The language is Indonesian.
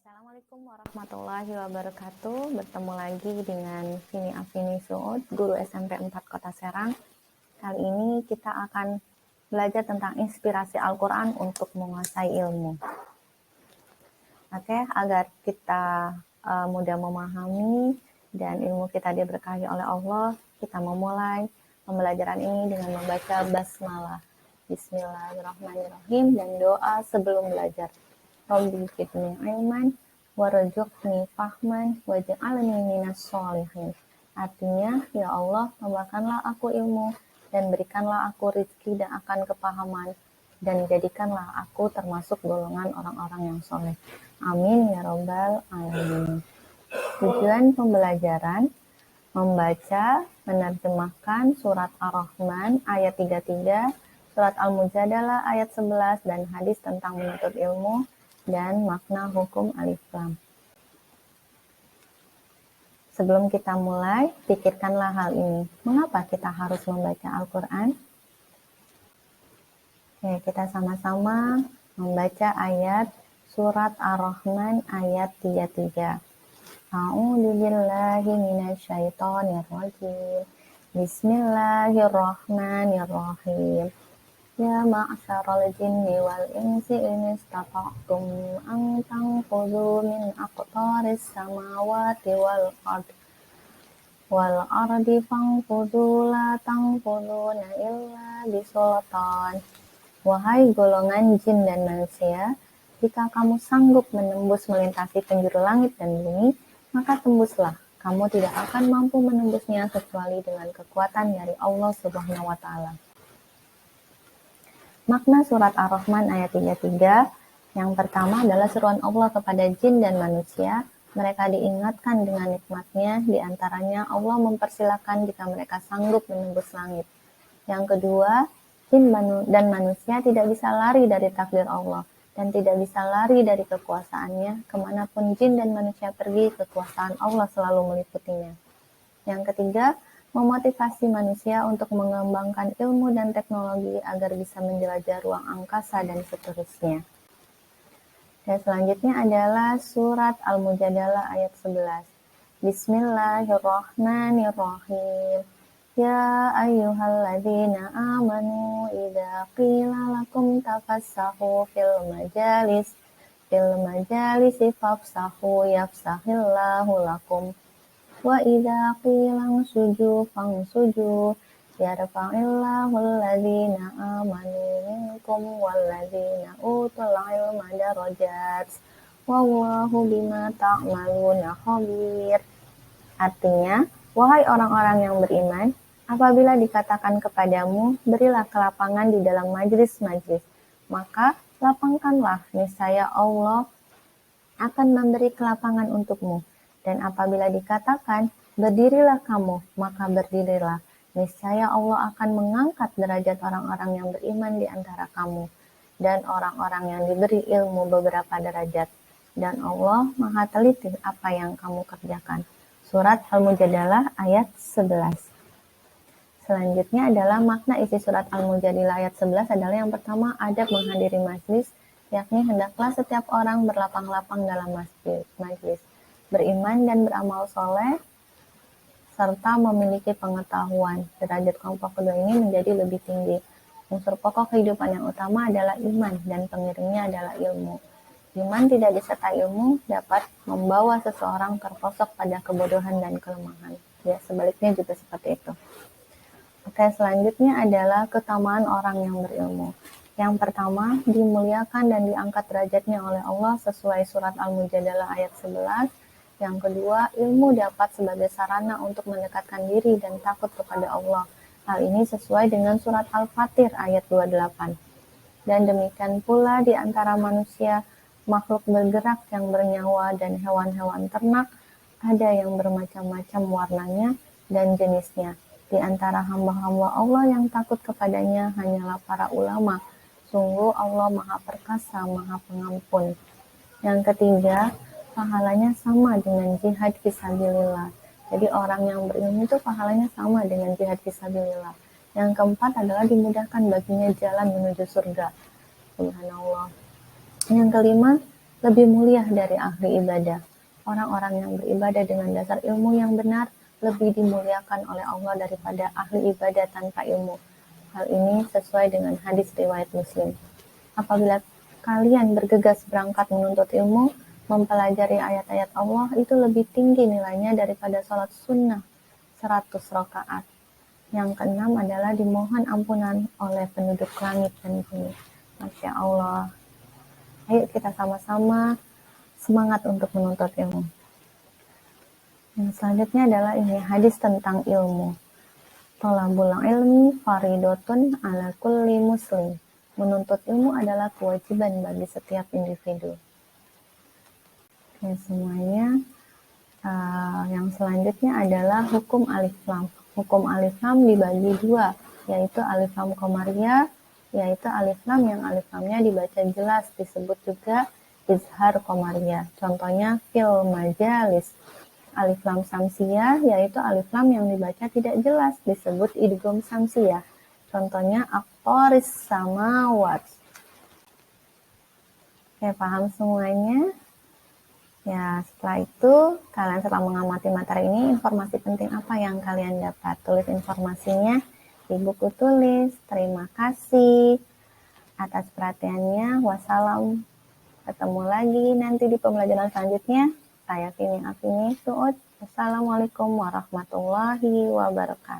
Assalamualaikum warahmatullahi wabarakatuh. Bertemu lagi dengan Vini Afini Suud, guru SMP 4 Kota Serang. Kali ini kita akan belajar tentang inspirasi Al-Quran untuk menguasai ilmu. Oke, agar kita mudah memahami dan ilmu kita diberkahi oleh Allah, kita memulai pembelajaran ini dengan membaca basmalah. Bismillahirrahmanirrahim dan doa sebelum belajar. Rabbi zidni ilman warzuqni fahman waj'alni minas sholihin. Artinya, ya Allah, tambahkanlah aku ilmu dan berikanlah aku rezeki dan akan kepahaman dan jadikanlah aku termasuk golongan orang-orang yang soleh. Amin ya robbal alamin. Tujuan pembelajaran membaca, menerjemahkan surat Ar-Rahman ayat 33, surat Al-Mujadalah ayat 11 dan hadis tentang menuntut ilmu dan makna hukum alif lam. Sebelum kita mulai, pikirkanlah hal ini. Mengapa kita harus membaca Al-Quran? Oke, kita sama-sama membaca ayat surat Ar-Rahman ayat 33. A'udzu billahi minasyaitonir rajim. Bismillahirrahmanirrahim. Ya ma'syaral jinni wal insi in istata'tum an tanfudhu min aqtaris samawati wal ardi fanfudhu la tanfudhuna illa bisultan. Wahai golongan jin dan manusia, jika kamu sanggup menembus melintasi penjuru langit dan bumi, maka tembuslah. Kamu tidak akan mampu menembusnya kecuali dengan kekuatan dari Allah Subhanahu wa Ta'ala. Makna surat Ar-Rahman ayat 33, yang pertama adalah seruan Allah kepada jin dan manusia. Mereka diingatkan dengan nikmatnya, diantaranya Allah mempersilakan jika mereka sanggup menembus langit. Yang kedua, jin dan manusia tidak bisa lari dari takdir Allah dan tidak bisa lari dari kekuasaannya. Kemanapun jin dan manusia pergi, kekuasaan Allah selalu meliputinya. Yang ketiga, memotivasi manusia untuk mengembangkan ilmu dan teknologi agar bisa menjelajah ruang angkasa dan seterusnya. Dan selanjutnya adalah surat Al-Mujadalah ayat 11. Bismillahirrahmanirrahim. Ya ayyuhalladzina amanu idza qila lakum tafassahu fil majalisi fafsahu yafsahillahu lakum. Wa idza qila suju fangsuju yarfa'illahu alladzina amanu minkum walladzina utul ilma darajat wallahu bima ta'maluna khabir. Artinya, wahai orang-orang yang beriman, apabila dikatakan kepadamu, berilah kelapangan di dalam majlis-majlis, maka lapangkanlah, niscaya Allah akan memberi kelapangan untukmu. Dan apabila dikatakan, berdirilah kamu, maka berdirilah. Niscaya Allah akan mengangkat derajat orang-orang yang beriman di antara kamu, dan orang-orang yang diberi ilmu beberapa derajat. Dan Allah maha teliti apa yang kamu kerjakan. Surat Al-Mujadalah ayat 11. Selanjutnya adalah makna isi surat Al-Mujadilah ayat 11 adalah yang pertama, adab menghadiri majlis, yakni hendaklah setiap orang berlapang-lapang dalam majlis, beriman dan beramal soleh, serta memiliki pengetahuan. Derajat kelompok kedua ini menjadi lebih tinggi. Unsur pokok kehidupan yang utama adalah iman dan pengiringnya adalah ilmu. Iman tidak disertai ilmu dapat membawa seseorang terprosok pada kebodohan dan kelemahan. Ya, sebaliknya juga seperti itu. Oke, selanjutnya adalah keutamaan orang yang berilmu. Yang pertama, dimuliakan dan diangkat derajatnya oleh Allah sesuai surat Al-Mujadalah ayat 11. Yang kedua, ilmu dapat sebagai sarana untuk mendekatkan diri dan takut kepada Allah. Hal ini sesuai dengan surat Al-Fatir ayat 28. Dan demikian pula di antara manusia, makhluk bergerak yang bernyawa dan hewan-hewan ternak, ada yang bermacam-macam warnanya dan jenisnya. Di antara hamba-hamba Allah yang takut kepadanya hanyalah para ulama. Sungguh Allah maha perkasa, maha pengampun. Yang ketiga, pahalanya sama dengan jihad fisabilillah. Jadi orang yang berilmu itu pahalanya sama dengan jihad fisabilillah. Yang keempat adalah dimudahkan baginya jalan menuju surga. Subhanallah. Yang kelima, lebih mulia dari ahli ibadah. Orang-orang yang beribadah dengan dasar ilmu yang benar lebih dimuliakan oleh Allah daripada ahli ibadah tanpa ilmu. Hal ini sesuai dengan hadis riwayat Muslim. Apabila kalian bergegas berangkat menuntut ilmu, mempelajari ayat-ayat Allah itu lebih tinggi nilainya daripada sholat sunnah 100 rakaat. Yang keenam adalah dimohon ampunan oleh penduduk langit dan bumi. Masya Allah. Ayo kita sama-sama semangat untuk menuntut ilmu. Yang selanjutnya adalah ini hadis tentang ilmu. Thalabul ilmi faridotun ala kulli muslim. Menuntut ilmu adalah kewajiban bagi setiap individu. Oke, semuanya. Yang selanjutnya adalah hukum alif lam. Hukum alif lam dibagi dua, yaitu alif lam qamariyah, yaitu alif lam yang alif lamnya dibaca jelas, disebut juga izhar qamariyah. Contohnya fil majalis. Alif lam samsiyah, yaitu alif lam yang dibaca tidak jelas, disebut idgham samsiyah. Contohnya aqtaris samawat. Oke, paham semuanya? Ya, setelah itu, kalian setelah mengamati materi ini, informasi penting apa yang kalian dapat? Tulis informasinya di buku tulis. Terima kasih atas perhatiannya. Wassalam. Ketemu lagi nanti di pembelajaran selanjutnya. Saya Vini Afini Suud. Wassalamualaikum warahmatullahi wabarakatuh.